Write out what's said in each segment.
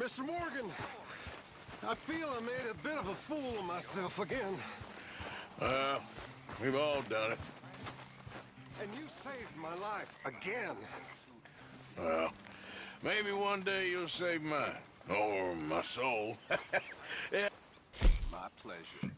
Mr. Morgan, I feel I made a bit of a fool of myself again. We've all done it. And you saved my life again. Well, maybe one day you'll save mine. Or my soul. Yeah. My pleasure.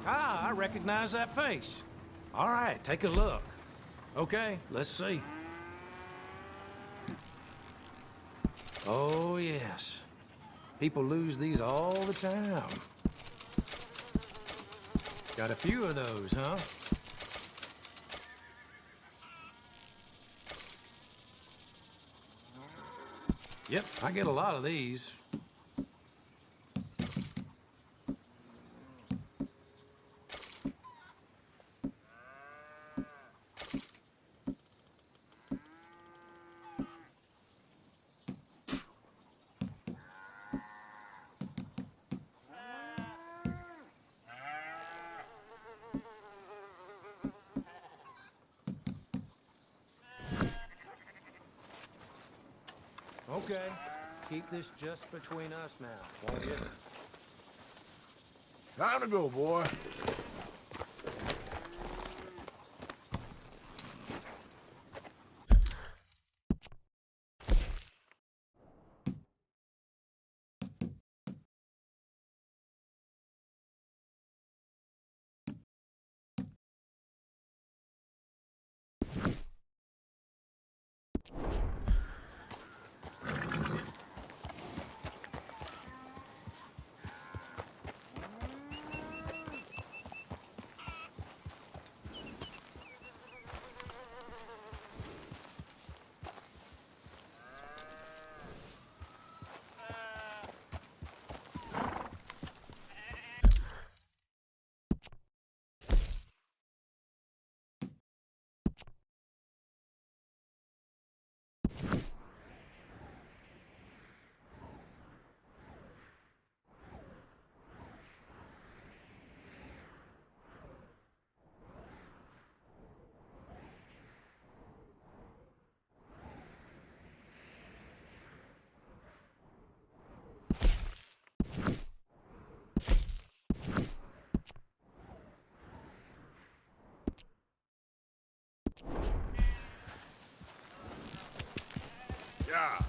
Ah, I recognize that face. All right, take a look. Okay, let's see. Oh, yes. People lose these all the time. Got a few of those, huh? Yep, I get a lot of these. Okay, keep this just between us now, won't you? Time to go, boy. Yeah.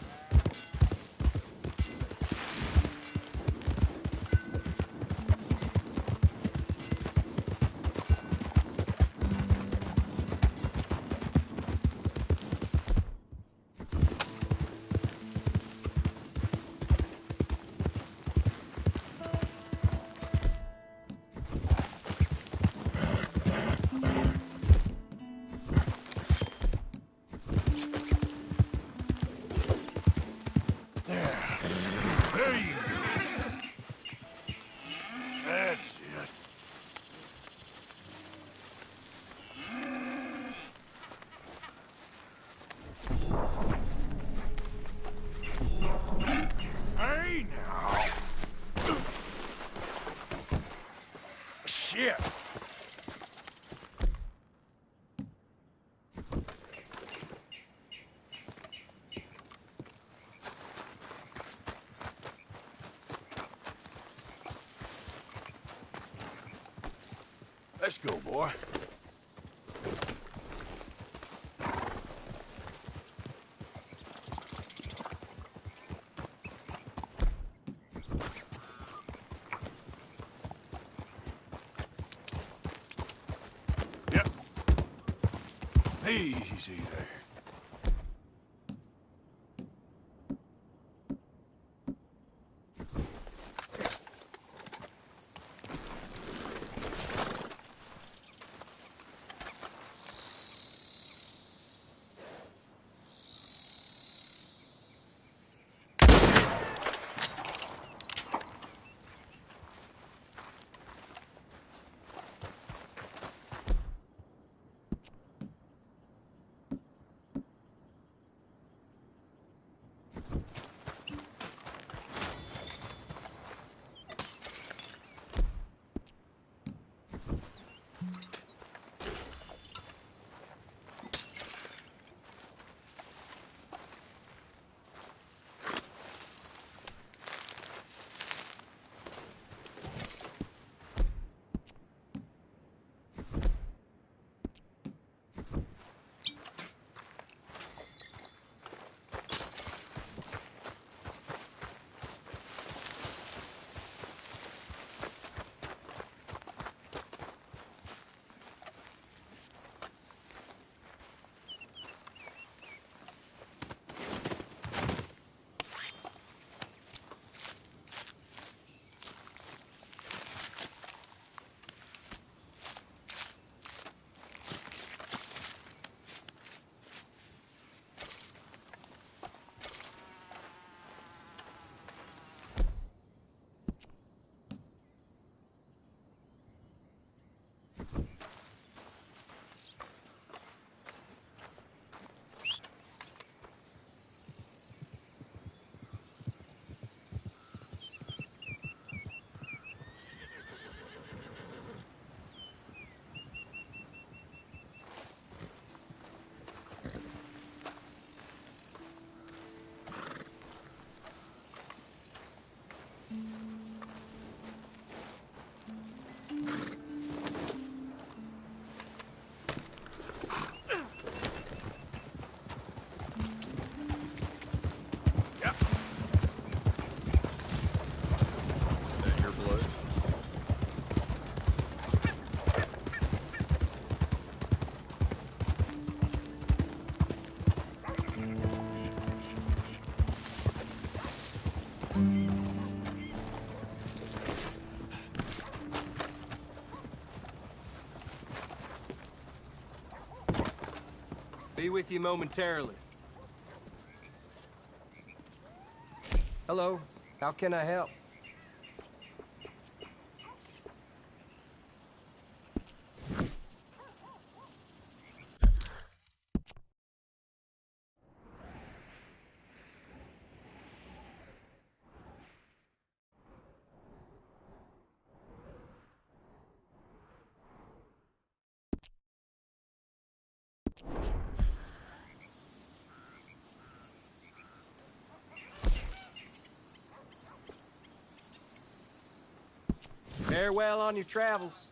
Let's go, boy. Yep. Easy there. Be with you momentarily. Hello, how can I help? Farewell on your travels.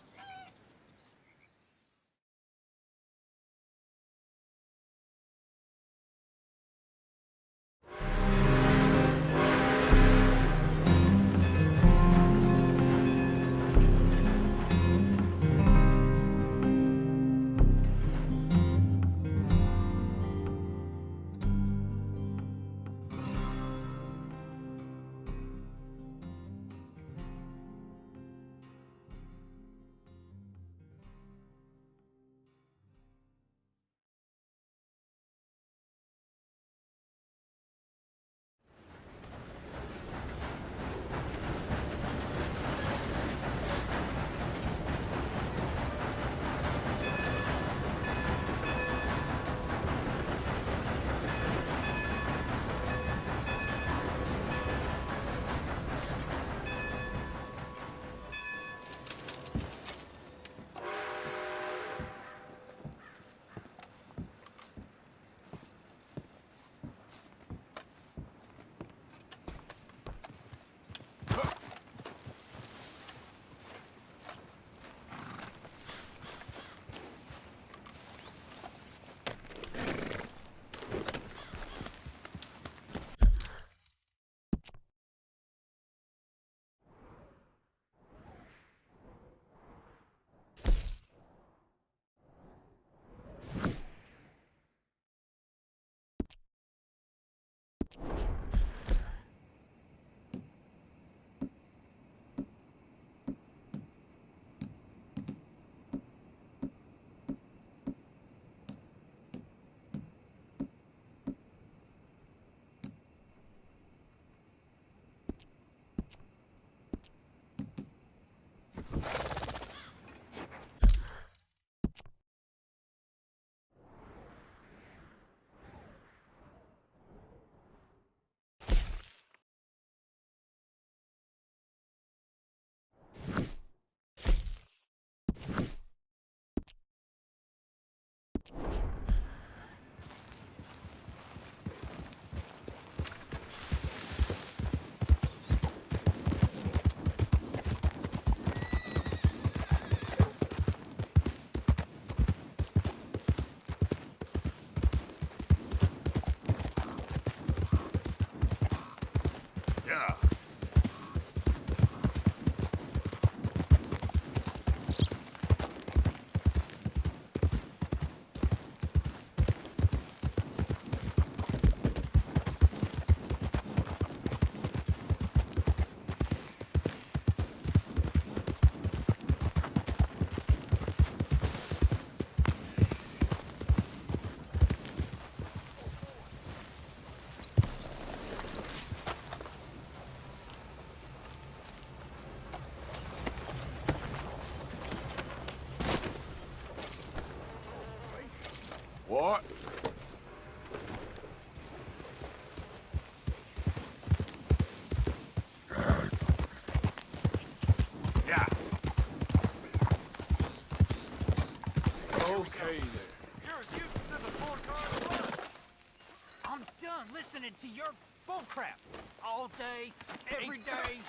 done listening to your bullcrap all day, every day.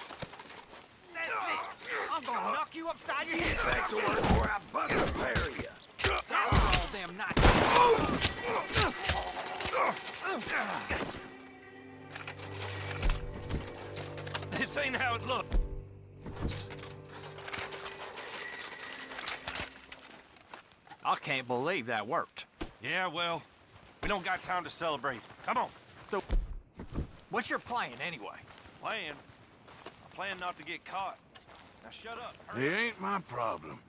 That's it. I'm gonna knock you upside your head. Back to work before I bust a pair of you. That's all them not. This ain't how it looked. I can't believe that worked. Yeah, well, we don't got time to celebrate. Come on. So, what's your plan anyway? Plan? I plan not to get caught. Now shut up. It ain't my problem.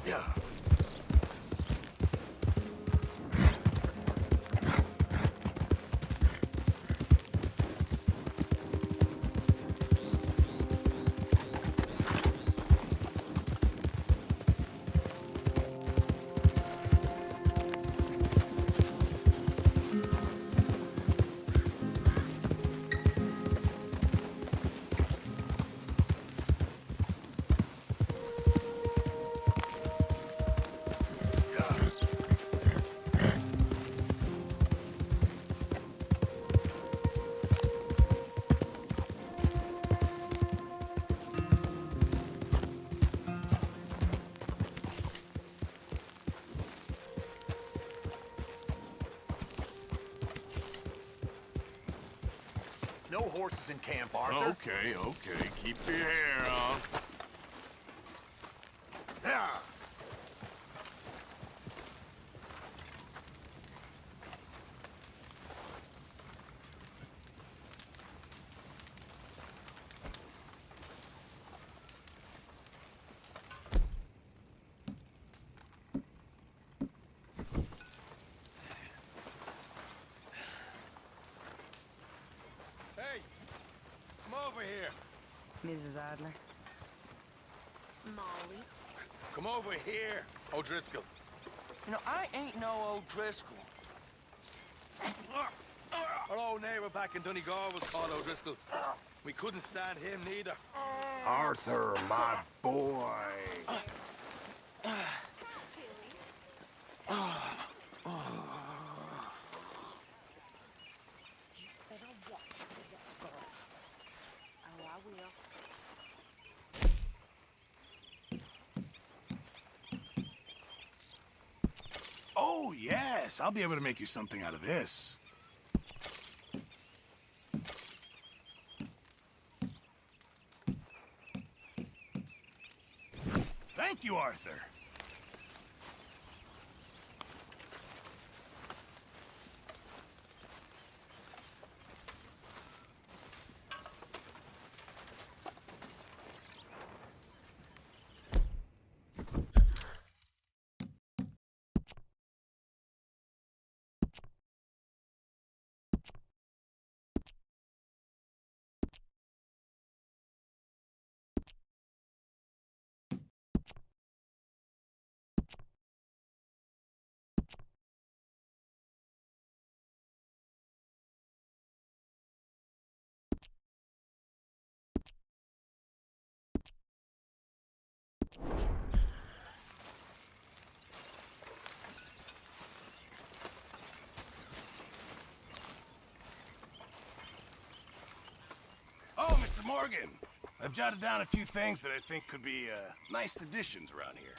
Yeah. No horses in camp, Arthur. Okay, okay. Keep your hair on. Yeah. Hey, come over here. Mrs. Adler. Molly. Come over here, O'Driscoll. You know, I ain't no O'Driscoll. Our old neighbor back in Donegal was called O'Driscoll. We couldn't stand him neither. Arthur, my boy. Better watch that girl. Oh, I will. Oh, yes. I'll be able to make you something out of this. Thank you, Arthur. Oh, Mr. Morgan. I've jotted down a few things that I think could be nice additions around here.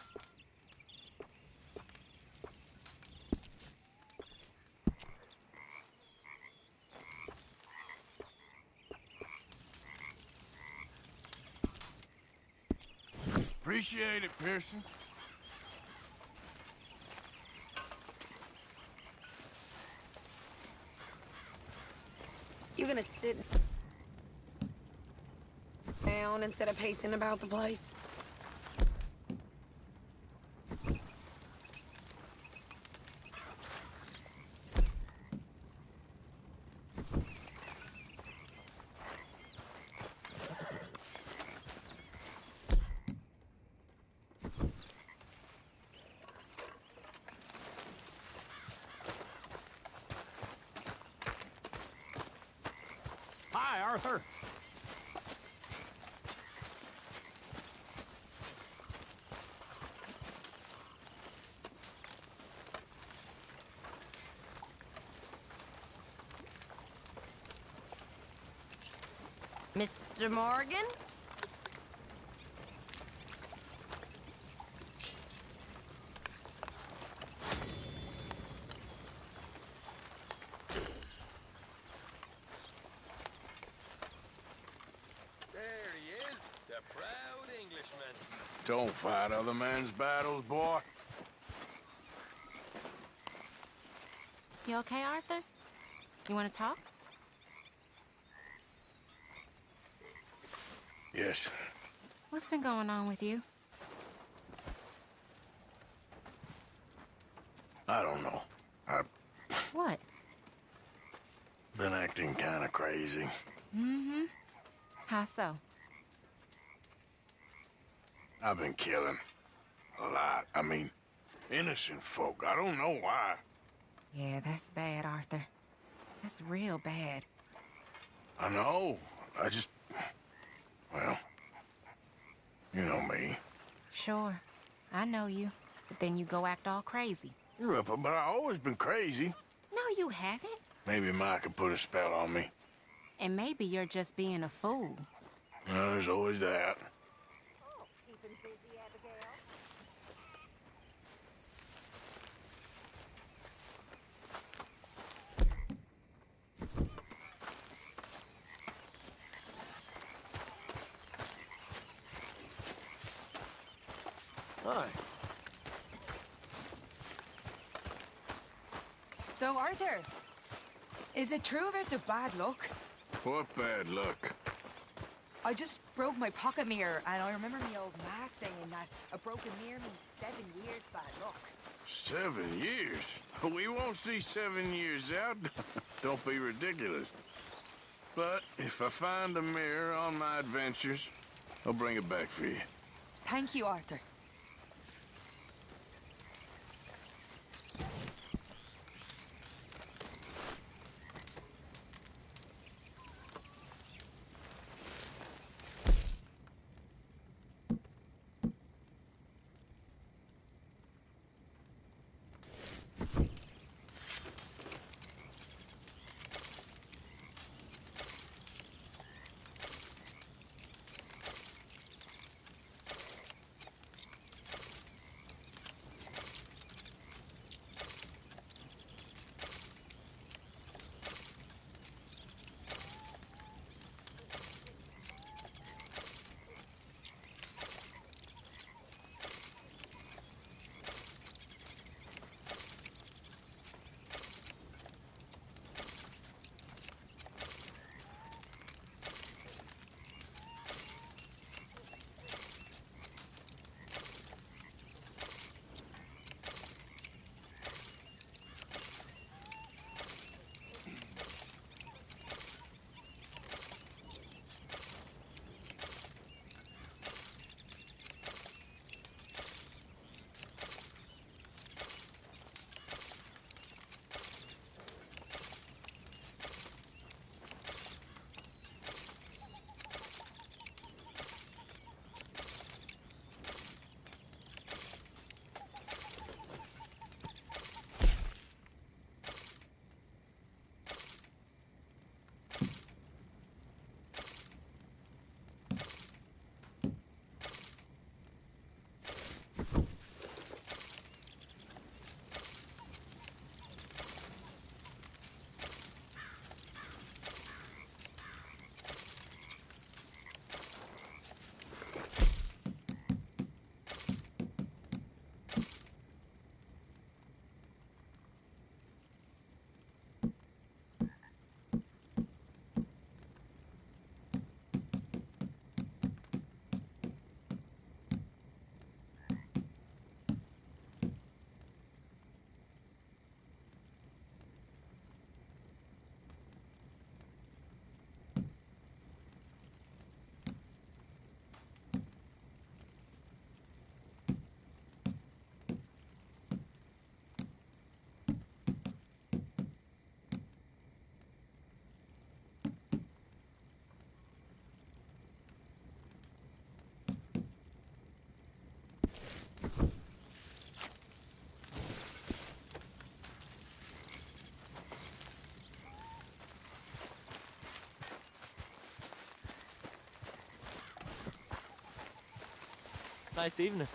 Appreciate it, Pearson. You gonna sit down instead of pacing about the place? Arthur? Mr. Morgan? There he is, the proud Englishman. Don't fight other men's battles, boy. You okay, Arthur? You want to talk? Yes. What's been going on with you? I don't know. I've What? been acting kind of crazy. Mm-hmm. How so? I've been killing. A lot. I mean, innocent folk. I don't know why. Yeah, that's bad, Arthur. That's real bad. I know. I just... Well... You know me. Sure. I know you. But then you go act all crazy. But I've always been crazy. No, you haven't. Maybe Mike could put a spell on me. And maybe you're just being a fool. There's always that. Keeping busy, Abigail? Hi. So, Arthur, is it true about the bad luck? What bad luck? I just broke my pocket mirror, and I remember my old ma saying that a broken mirror means 7 years bad luck. 7 years? We won't see 7 years out. Don't be ridiculous. But if I find a mirror on my adventures, I'll bring it back for you. Thank you, Arthur. Nice evening.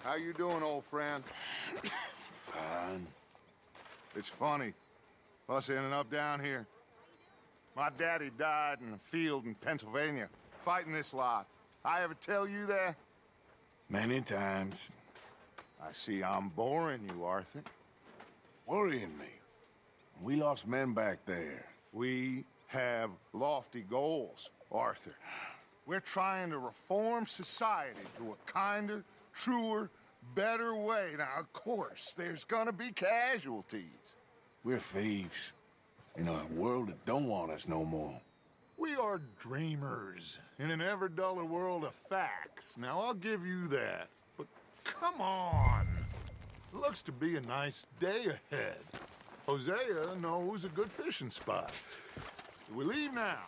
How you doing, old friend? Fine. It's funny, us ending up down here. My daddy died in a field in Pennsylvania, fighting this lot. I ever tell you that? Many times. I see I'm boring you, Arthur. Worrying me. We lost men back there. We have lofty goals, Arthur. We're trying to reform society to a kinder, truer, better way. Now, of course, there's gonna be casualties. We're thieves. In a world that don't want us no more. We are dreamers in an ever duller world of facts. Now, I'll give you that. But come on. Looks to be a nice day ahead. Hosea knows a good fishing spot. Do we leave now?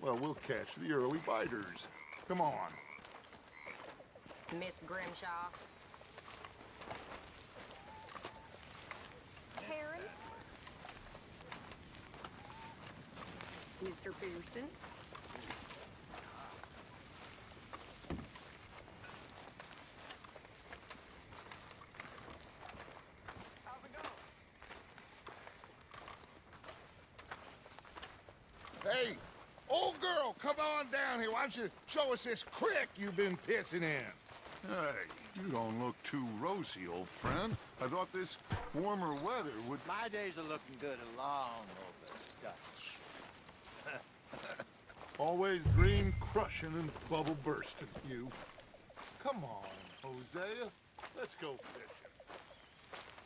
Well, we'll catch the early biters. Come on. Miss Grimshaw. Karen. Mr. Pearson. Hey, old girl, come on down here. Why don't you show us this creek you've been pissing in? Hey, you don't look too rosy, old friend. I thought this warmer weather would... My days are looking good along over Dutch. Always green crushing and bubble bursting, you. Come on, Hosea. Let's go fishing.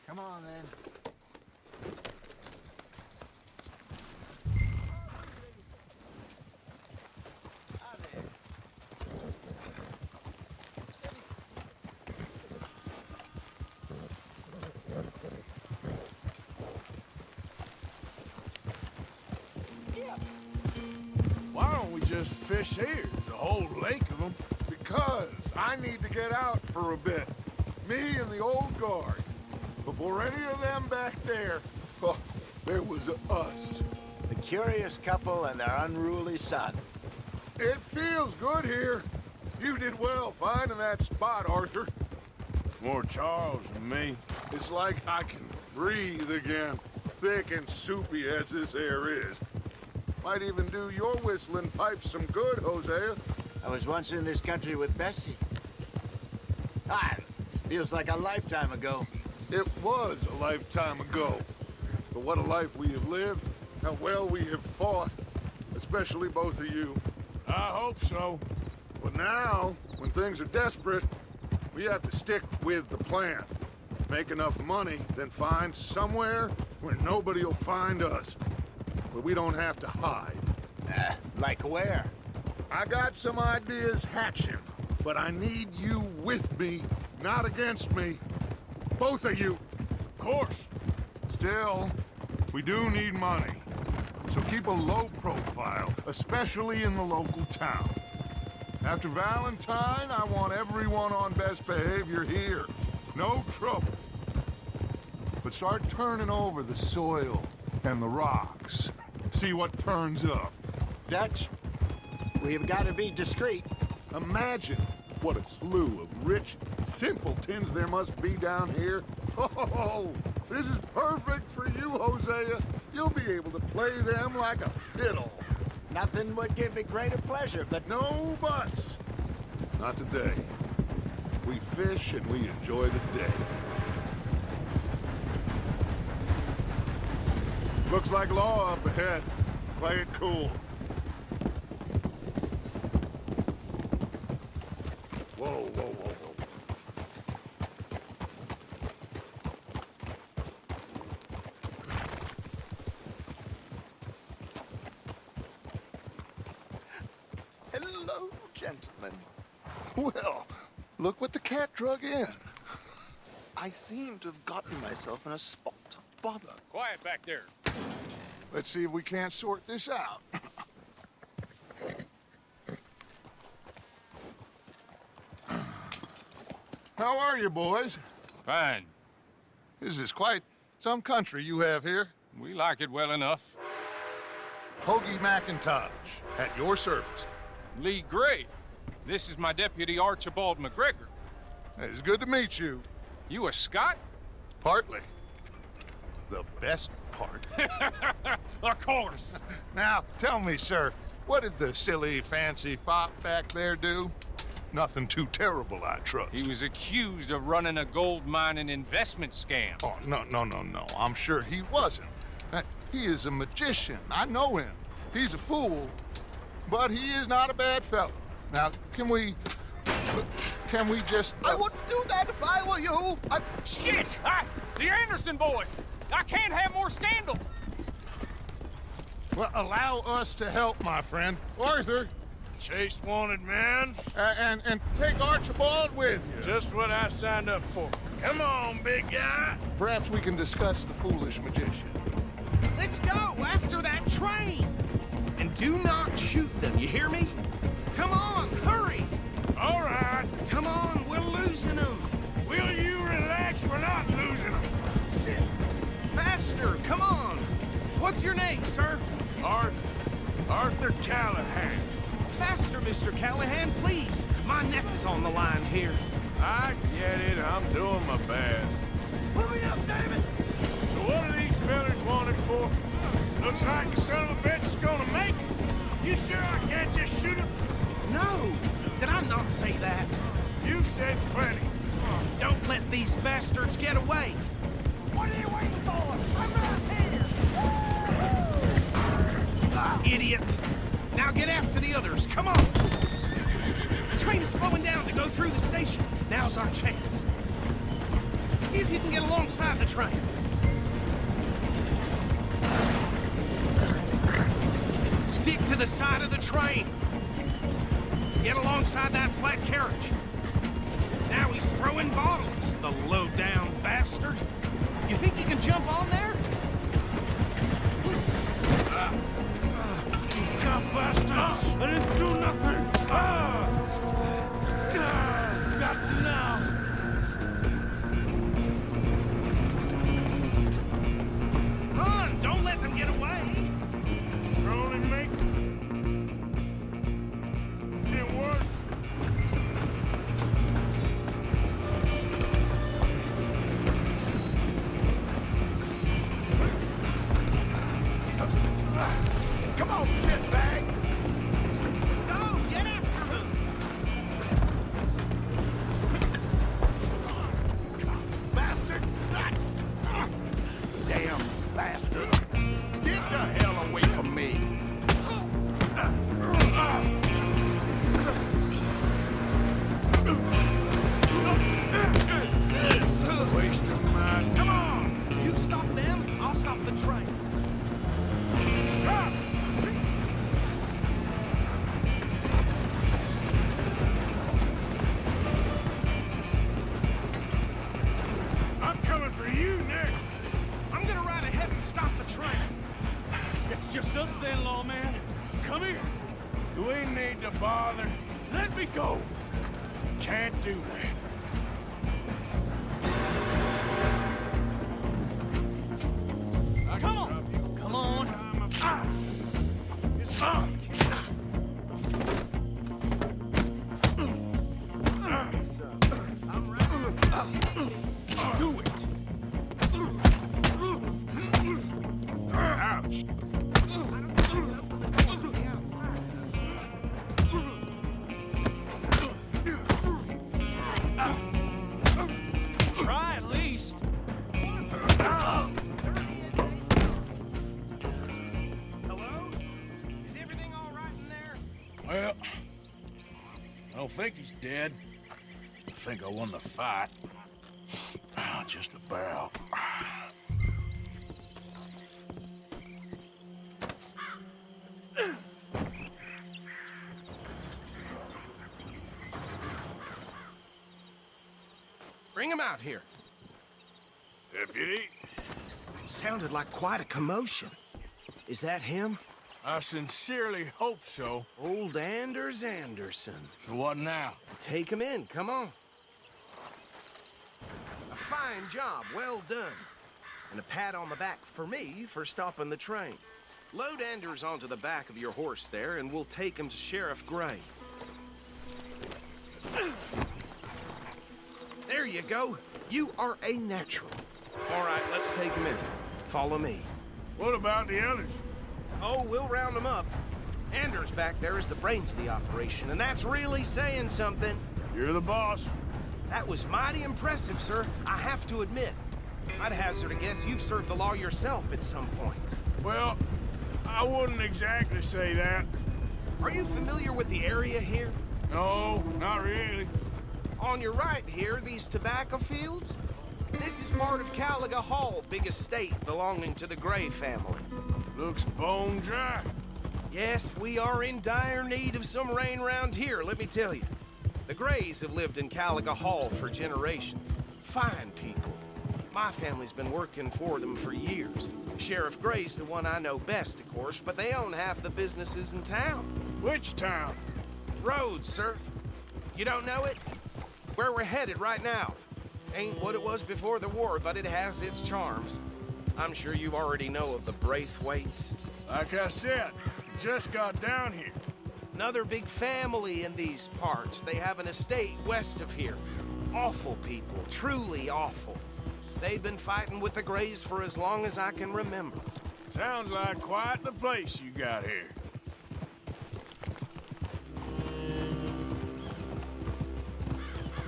Come on, then. Why don't we just fish here? There's a whole lake of them. Because I need to get out for a bit. Me and the old guard. Before any of them back there, oh, there was us. The curious couple and their unruly son. It feels good here. You did well finding that spot, Arthur. More Charles than me. It's like I can breathe again, thick and soupy as this air is. Might even do your whistling pipes some good, Hosea. I was once in this country with Bessie. Feels like a lifetime ago. It was a lifetime ago. But what a life we have lived, how well we have fought, especially both of you. I hope so. But now, when things are desperate, we have to stick with the plan. Make enough money, then find somewhere where nobody will find us. Where we don't have to hide. Like where? I got some ideas hatching, but I need you with me, not against me. Both of you. Of course. Still, we do need money. So keep a low profile, especially in the local town. After Valentine, I want everyone on best behavior here. No trouble. But start turning over the soil and the rocks. See what turns up. Dutch, we've got to be discreet. Imagine what a slew of rich simpletons there must be down here. Oh, this is perfect for you, Hosea. You'll be able to play them like a fiddle. Nothing would give me greater pleasure, but No buts. Not today. We fish and we enjoy the day. Looks like law up ahead. Play it cool. Whoa, whoa, whoa, whoa. hello, gentlemen. Well, look what the cat drug in. I seem to have gotten myself in a spot of bother. Quiet back there. Let's see if we can't sort this out. How are you, boys? Fine. This is quite some country you have here. We like it well enough. Hoagie McIntosh, at your service. Lee Gray. This is my deputy Archibald McGregor. It's good to meet you. You a Scot? Partly. The best part. Of course. Now, tell me, sir, what did the silly, fancy fop back there do? Nothing too terrible, I trust. He was accused of running a gold mining investment scam. Oh, no. I'm sure he wasn't. He is a magician. I know him. He's a fool, but he is not a bad fellow. Now, can we just... I wouldn't do that if I were you. Shit! The Anderson boys! I can't have more scandal! Well, allow us to help, my friend. Arthur, Chase wanted man. and take Archibald with you. Just what I signed up for. Come on, big guy. Perhaps we can discuss the foolish magician. Let's go after that train! And do not shoot them, you hear me? Come on, hurry! All right. Come on, we're losing them! Will you relax? We're not losing them. Faster, come on! What's your name, sir? Arthur Callahan. Faster, Mr. Callahan, please! My neck is on the line here. I get it. I'm doing my best. Pull me up, David! So what are these fellas wanted for? Looks like the son of a bitch is gonna make it. You sure I can't just shoot him? No! Did I not say that? You said plenty. Don't let these bastards get away! What are you waiting for? I'm right here! Idiot! Now get after the others, come on! The train is slowing down to go through the station. Now's our chance. See if you can get alongside the train. Stick to the side of the train. Get alongside that flat carriage. Now he's throwing bottles, the low-down bastard. You think you can jump on there? God, bastards! I didn't do nothing! Got to now! Run! Don't let them get away! Rolling make it worse. Come on, shitbag! Go! Get after him! Bastard! Damn bastard! Get the hell away from me! Wasting my... Come on! You stop them, I'll stop the train. Stop! I'm coming for you next. I'm gonna ride ahead and stop the train. It's just us then, lawman. Come here. We need to bother. Let me go. Can't do that. Come on! Come on! Do it. Ouch. Try at least. Hello? Is everything all right in there? Well, I don't think he's dead. I think I won the fight. Just about. Bring him out here. Deputy, Sounded like quite a commotion. Is that him? I sincerely hope so. Old Anders Anderson. So what now? Take him in, come on. A fine job, well done. And a pat on the back for me for stopping the train. Load Anders onto the back of your horse there, and we'll take him to Sheriff Gray. There you go. You are a natural. All right, let's take him in. Follow me. What about the others? Oh, we'll round them up. Anders back there is the brains of the operation, and that's really saying something. You're the boss. That was mighty impressive, sir. I have to admit. I'd hazard a guess you've served the law yourself at some point. Well, I wouldn't exactly say that. Are you familiar with the area here? No, not really. On your right here, these tobacco fields? This is part of Caliga Hall, big estate belonging to the Gray family. Looks bone dry. Yes, we are in dire need of some rain round here, let me tell you. The Grays have lived in Caliga Hall for generations. Fine people. My family's been working for them for years. Sheriff Gray's the one I know best, of course, but they own half the businesses in town. Which town? Rhodes, sir. You don't know it? Where we're headed right now. Ain't what it was before the war, but it has its charms. I'm sure you already know of the Braithwaites. Like I said, just got down here. Another big family in these parts. They have an estate west of here. Awful people, truly awful. They've been fighting with the Grays for as long as I can remember. Sounds like quite the place you got here.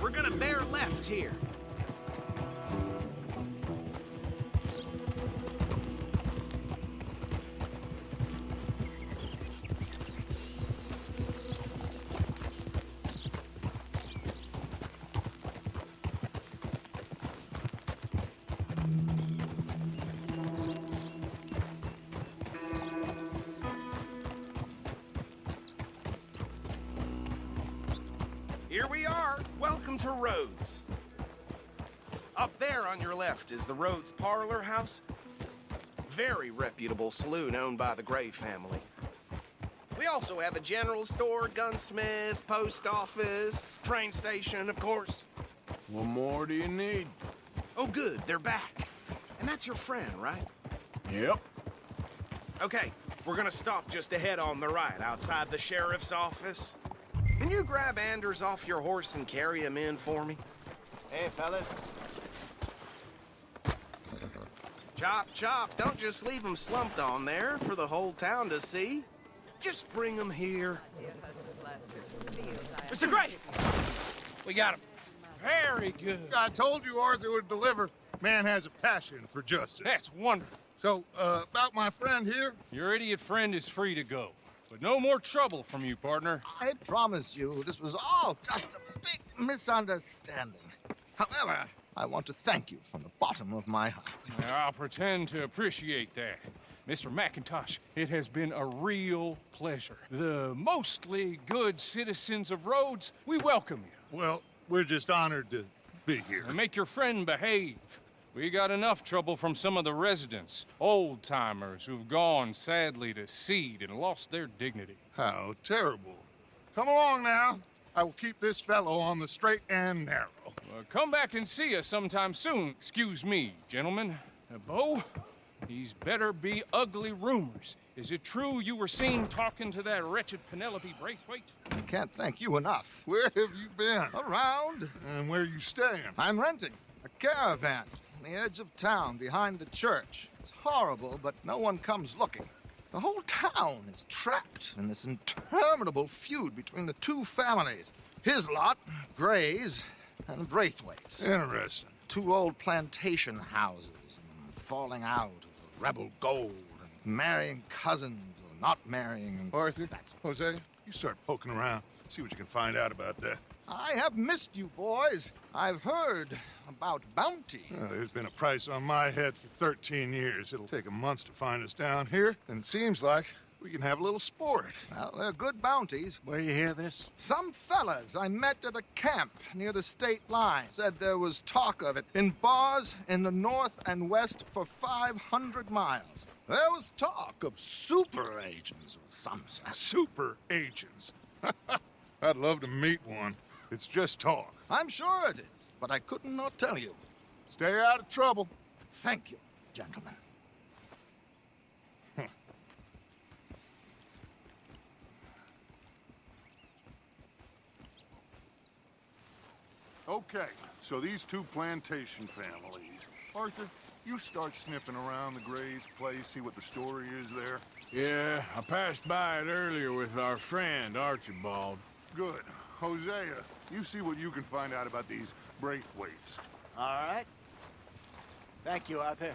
We're gonna bear left here. Here we are. Welcome to Rhodes. Up there on your left is the Rhodes Parlor House. Very reputable saloon owned by the Gray family. We also have a general store, gunsmith, post office, train station, of course. What more do you need? Oh, good. They're back. And that's your friend, right? Yep. Okay, we're gonna stop just ahead on the right, outside the sheriff's office. Can you grab Anders off your horse and carry him in for me? Hey, fellas. Chop, chop. Don't just leave him slumped on there for the whole town to see. Just bring him here. Mr. Gray! We got him. Very good. I told you Arthur would deliver. Man has a passion for justice. That's wonderful. So, about my friend here? Your idiot friend is free to go. But no more trouble from you, partner. I promise you, this was all just a big misunderstanding. However, I want to thank you from the bottom of my heart. I'll pretend to appreciate that. Mr. McIntosh, it has been a real pleasure. The mostly good citizens of Rhodes, we welcome you. Well, we're just honored to be here. And make your friend behave. We got enough trouble from some of the residents, old-timers who've gone, sadly, to seed and lost their dignity. How terrible. Come along now. I will keep this fellow on the straight and narrow. Come back and see us sometime soon. Excuse me, gentlemen. Bo, these better be ugly rumors. Is it true you were seen talking to that wretched Penelope Braithwaite? I can't thank you enough. Where have you been? Around. And where are you staying? I'm renting a caravan on the edge of town behind the church. It's horrible, but no one comes looking. The whole town is trapped in this interminable feud between the two families. His lot, Gray's, and Braithwaite's. Interesting. Two old plantation houses, and falling out of rebel gold, and marrying cousins or not marrying. And Arthur, Jose, you start poking around. See what you can find out about that. I have missed you, boys. I've heard about bounty. Well, there's been a price on my head for 13 years. It'll take 'em months to find us down here, and it seems like We can have a little sport. Well, they're good bounties. Where you hear this? Some fellas I met at a camp near the state line said there was talk of it in bars in the north and west for 500 miles. There was talk of super agents of some sort. Super agents. I'd love to meet one. It's just talk. I'm sure it is, but I couldn't not tell you. Stay out of trouble. Thank you, gentlemen. Okay, so these two plantation families. Arthur, you start sniffing around the Gray's place, see what the story is there. Yeah, I passed by it earlier with our friend, Archibald. Good. Hosea, you see what you can find out about these Braithwaites. All right. Thank you, Arthur.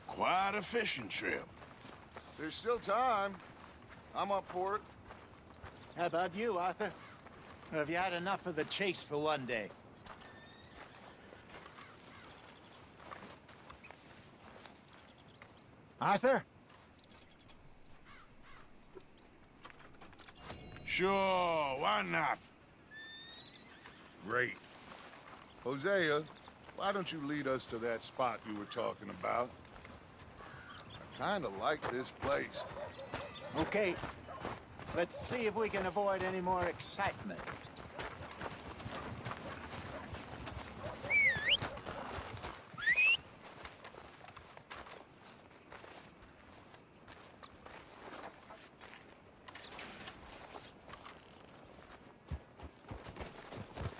Quite a fishing trip. There's still time. I'm up for it. How about you, Arthur? Or have you had enough of the chase for one day? Arthur? Sure, why not? Great. Hosea, why don't you lead us to that spot you were talking about? I kinda like this place. Okay. Let's see if we can avoid any more excitement.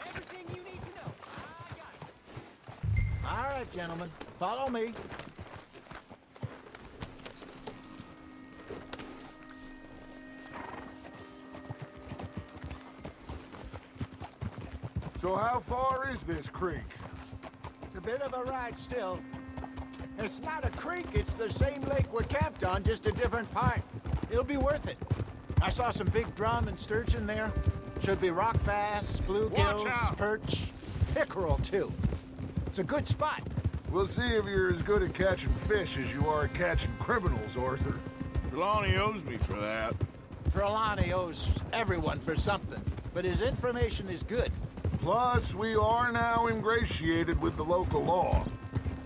Everything you need to know. I got it. All right, gentlemen. Follow me. So how far is this creek? It's a bit of a ride still. It's not a creek, it's the same lake we're camped on, just a different part. It'll be worth it. I saw some big drum and sturgeon there. Should be rock bass, bluegills, perch, pickerel too. It's a good spot. We'll see if you're as good at catching fish as you are at catching criminals, Arthur. Trelawney owes me for that. Trelawney owes everyone for something, but his information is good. Plus, we are now ingratiated with the local law.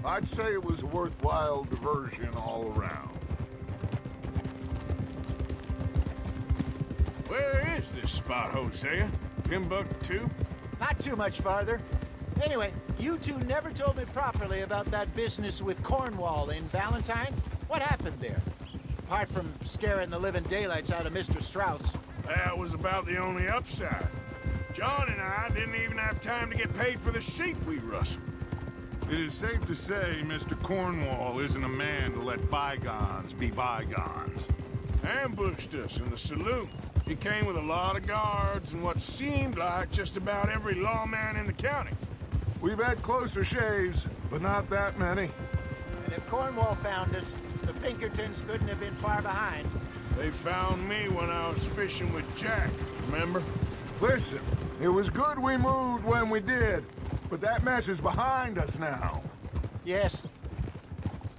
I'd say it was a worthwhile diversion all around. Where is this spot, Hosea? Timbuktu? Not too much farther. Anyway, you two never told me properly about that business with Cornwall in Valentine. What happened there? Apart from scaring the living daylights out of Mr. Strauss. That was about the only upside. John and I didn't even have time to get paid for the sheep we rustled. It is safe to say Mr. Cornwall isn't a man to let bygones be bygones. Ambushed us in the saloon. He came with a lot of guards and what seemed like just about every lawman in the county. We've had closer shaves, but not that many. And if Cornwall found us, the Pinkertons couldn't have been far behind. They found me when I was fishing with Jack, remember? Listen, it was good we moved when we did, but that mess is behind us now. Yes.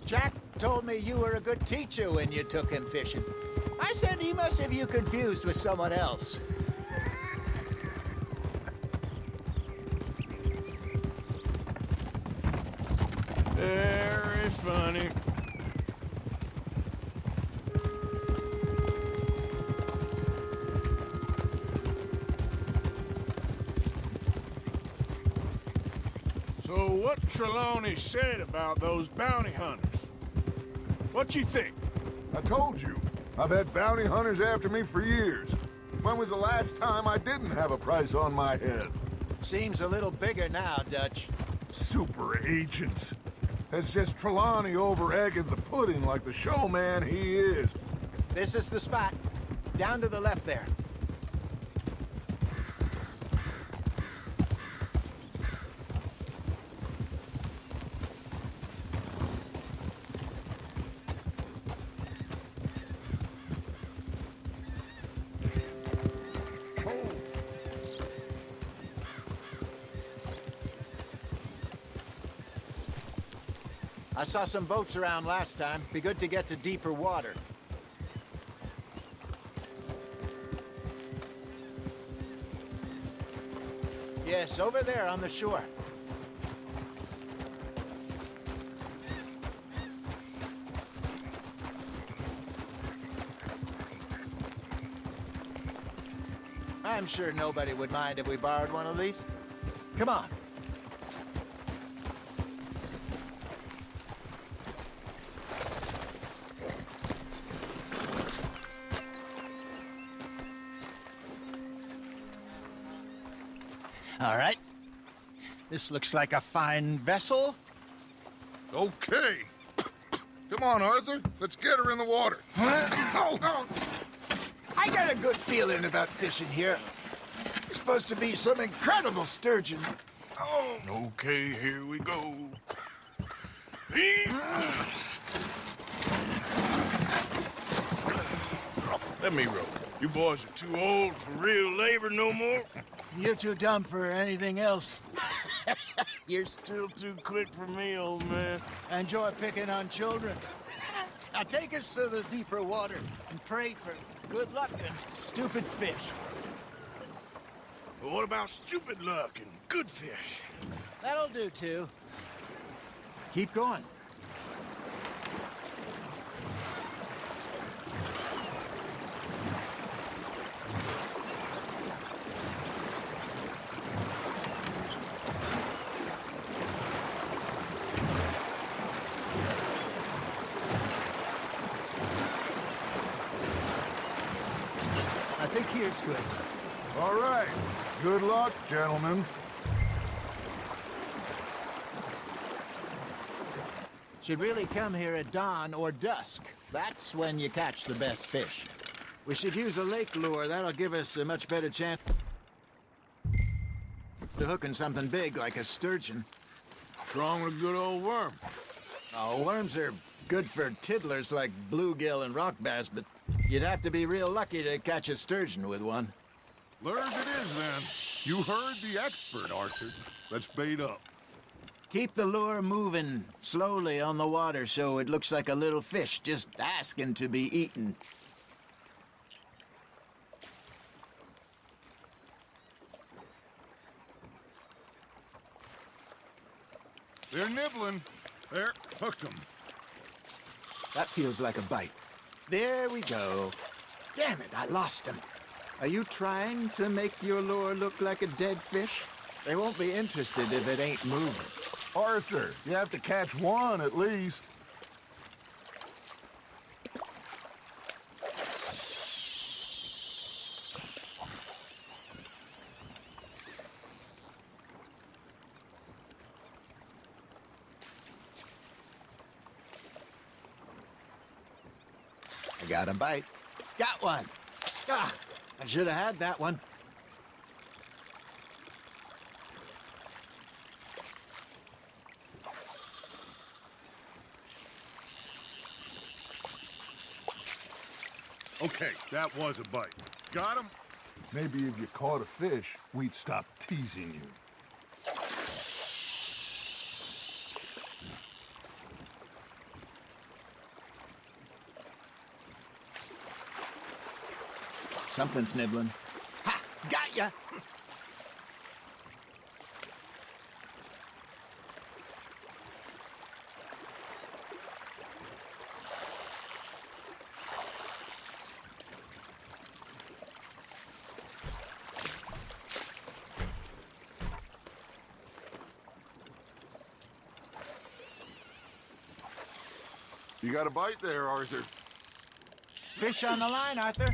Jack told me you were a good teacher when you took him fishing. I said he must have you confused with someone else. Very funny. So what Trelawney said about those bounty hunters? What you think? I told you, I've had bounty hunters after me for years. When was the last time I didn't have a price on my head? Seems a little bigger now, Dutch. Super agents. It's just Trelawney over-egging the pudding like the showman he is. This is the spot. Down to the left there. I saw some boats around last time. Be good to get to deeper water. Yes, over there on the shore. I'm sure nobody would mind if we borrowed one of these. Come on. All right. This looks like a fine vessel. Okay. Come on, Arthur. Let's get her in the water. Oh. I got a good feeling about fishing here. It's supposed to be some incredible sturgeon. Oh. Okay, here we go. Let me row. You boys are too old for real labor no more. You're too dumb for anything else. You're still too quick for me, old man. Enjoy picking on children. Now take us to the deeper water and pray for good luck and stupid fish. But what about stupid luck and good fish? That'll do, too. Keep going. I think here's good. All right. Good luck, gentlemen. Should really come here at dawn or dusk. That's when you catch the best fish. We should use a lake lure. That'll give us a much better chance to hooking something big like a sturgeon. What's wrong with a good old worm? Oh, worms are good for tiddlers like bluegill and rock bass, but you'd have to be real lucky to catch a sturgeon with one. Lures it is, then. You heard the expert, Arthur. Let's bait up. Keep the lure moving slowly on the water so it looks like a little fish just asking to be eaten. They're nibbling. There, hooked 'em. That feels like a bite. There we go. Damn it, I lost him. Are you trying to make your lure look like a dead fish? They won't be interested if it ain't moving. Arthur, you have to catch one at least. I got a bite. Got one. Ah, I should have had that one. Okay, that was a bite. Got him? Maybe if you caught a fish, we'd stop teasing you. Something's nibbling. Ha! Got ya! You got a bite there, Arthur. Fish on the line, Arthur.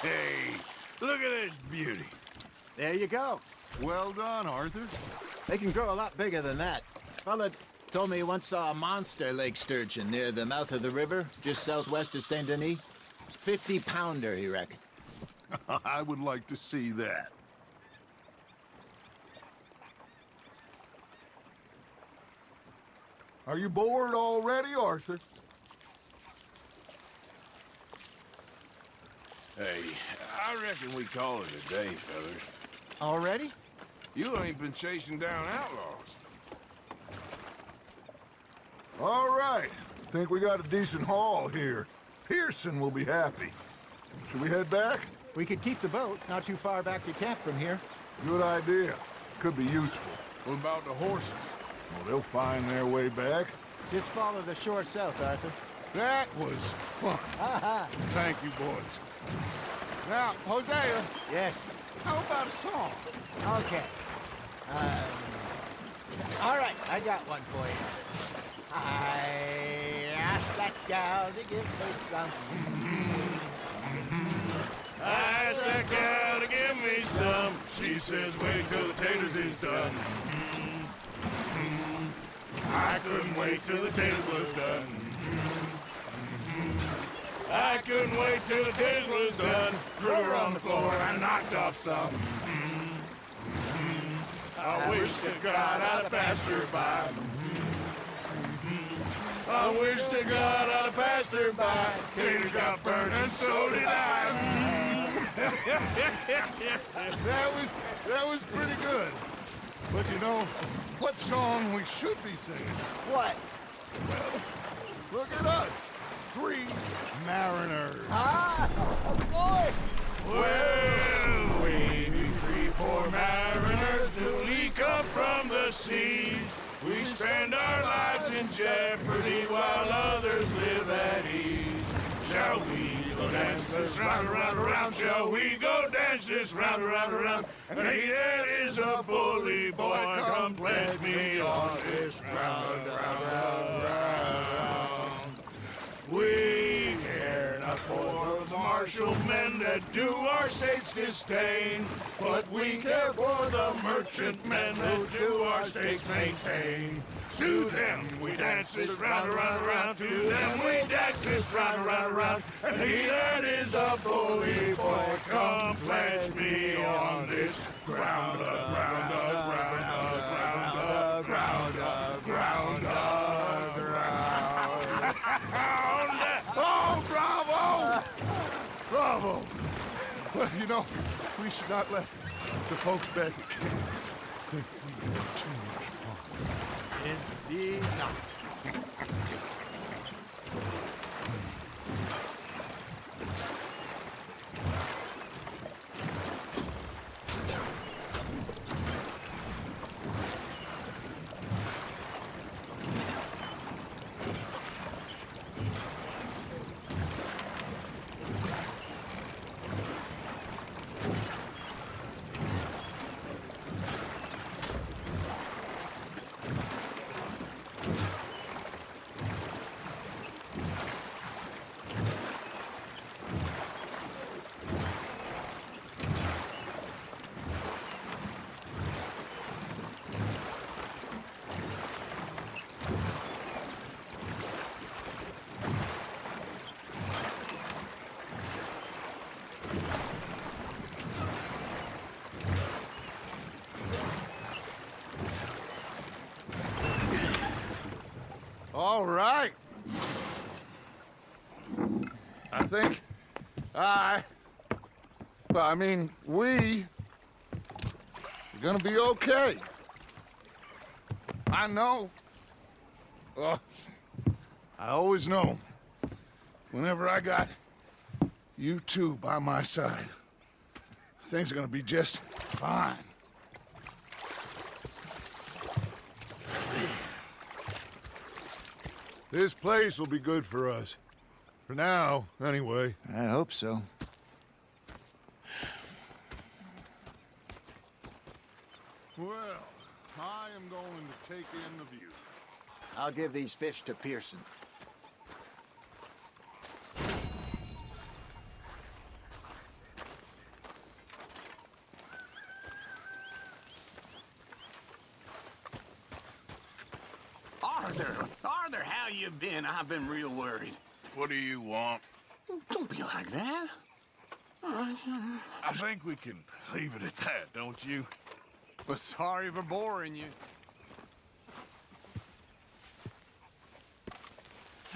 Hey, look at this beauty. There you go. Well done, Arthur. They can grow a lot bigger than that. Fella told me he once saw a monster lake sturgeon near the mouth of the river, just southwest of Saint Denis. 50-pounder, he reckoned. I would like to see that. Are you bored already, Arthur? Hey, I reckon we call it a day, fellas. Already? You ain't been chasing down outlaws. All right. Think we got a decent haul here. Pearson will be happy. Should we head back? We could keep the boat not too far back to camp from here. Good idea. Could be useful. What about the horses? Well, they'll find their way back. Just follow the shore south, Arthur. That was fun. Thank you, boys. Now, Hosea, Yes. how about a song? Okay. All right, I got one for you. I asked that gal to give me some. I asked that gal to give me some. She says, wait till the taters is done. I couldn't wait till the taters was done. I couldn't wait till the taters was done. Threw her on the floor and knocked off some. I wish to God I'd have passed her by. I wish to God I'd have passed her by. Taters got burned and so did I. That was pretty good. But you know, what song we should be singing? What? Look at us. 3 mariners. Ah, of course. Well, we be 3 poor mariners newly come from the seas. We spend our lives in jeopardy while others live at ease. Shall we go dance this round, around, around? Shall we go dance this round, around, around? And he that is a bully boy, come pledge me on this round, round, round, round. We care not for the martial men that do our state's disdain, but we care for the merchant men that do our state's maintain. To them we dance this round, around, around. To them we dance this round, around, around. And he that is a bully boy, come pledge me on this ground, ground, ground, ground, ground, ground, ground. Oh, bravo! Bravo! Well, you know, we should not let the folks back at camp think that we had too much fun. Indeed not. All right. I think we are gonna be okay. I know. I always know. Whenever I got you two by my side, things are gonna be just fine. This place will be good for us. For now, anyway. I hope so. Well, I am going to take in the view. I'll give these fish to Pearson. you been? I've been real worried. What do you want? Don't be like that. All right. I think we can leave it at that, don't you? But sorry for boring you.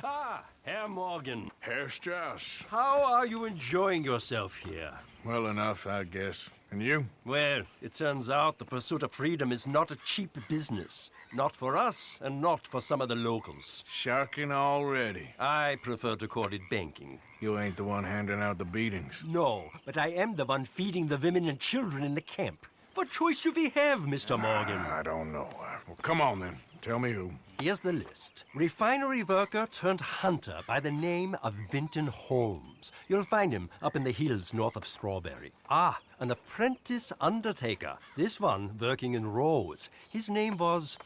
Ah, Herr Morgan. Herr Strauss. How are you enjoying yourself here? Well enough, I guess. And you? Well, it turns out the pursuit of freedom is not a cheap business. Not for us, and not for some of the locals. Sharking already. I prefer to call it banking. You ain't the one handing out the beatings. No, but I am the one feeding the women and children in the camp. What choice do we have, Mr. Morgan? I don't know. Well, come on then. Tell me who. Here's the list. Refinery worker turned hunter by the name of Vinton Holmes. You'll find him up in the hills north of Strawberry. Ah, an apprentice undertaker. This one working in Rose. His name was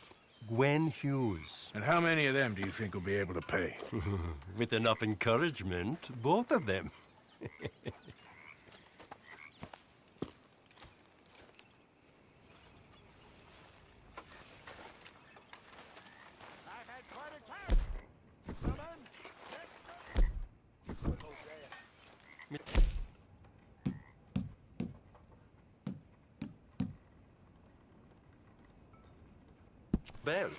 Gwen Hughes. And how many of them do you think will be able to pay? With enough encouragement, both of them. Bell.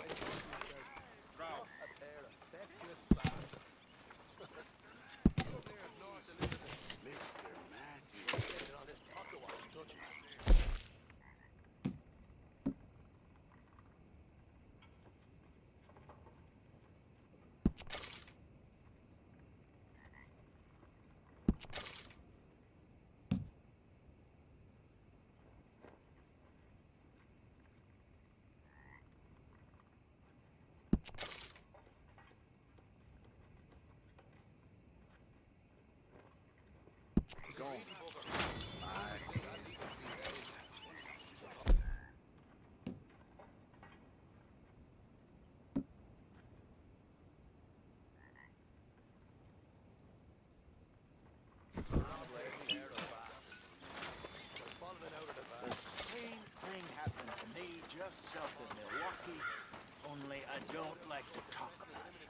I don't like to talk about it.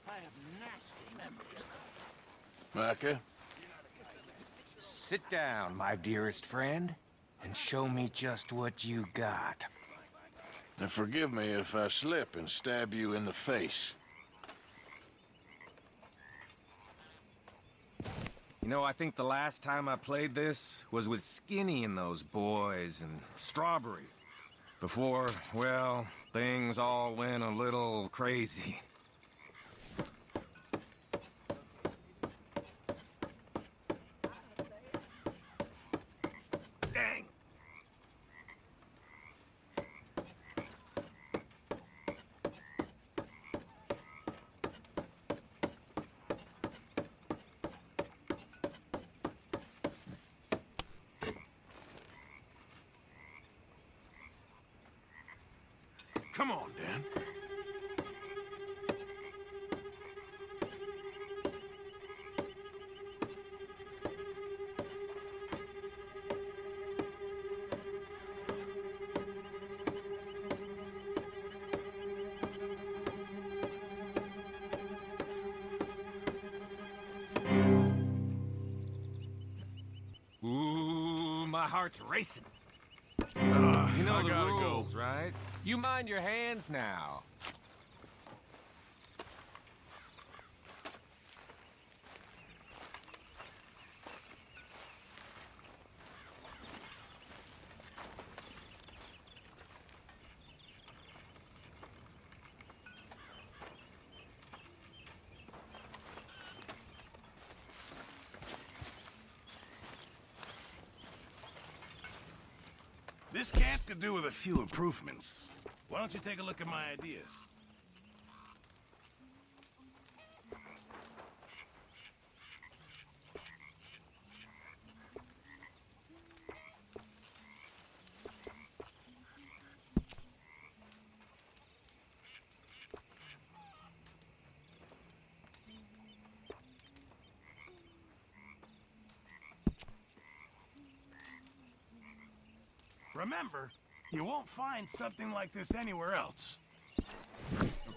I have nasty memories. Micah? Sit down, my dearest friend, and show me just what you got. And forgive me if I slip and stab you in the face. You know, I think the last time I played this was with Skinny and those boys and Strawberry. Before, well, things all went a little crazy. Dang! Come on, Dan. Ooh, my heart's racing. You know I the gotta rules, go. right? You mind your hands now. This camp could do with a few improvements. Why don't you take a look at my ideas? Remember, you won't find something like this anywhere else.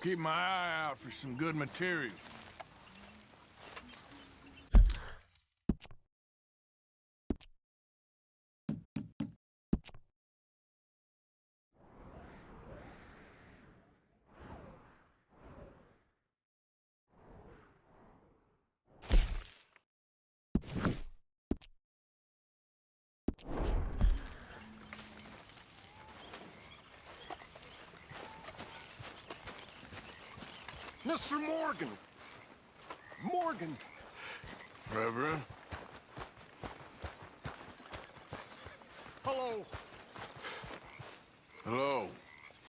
keep my eye out for some good material. Mr. Morgan! Morgan! Reverend? Hello. Hello.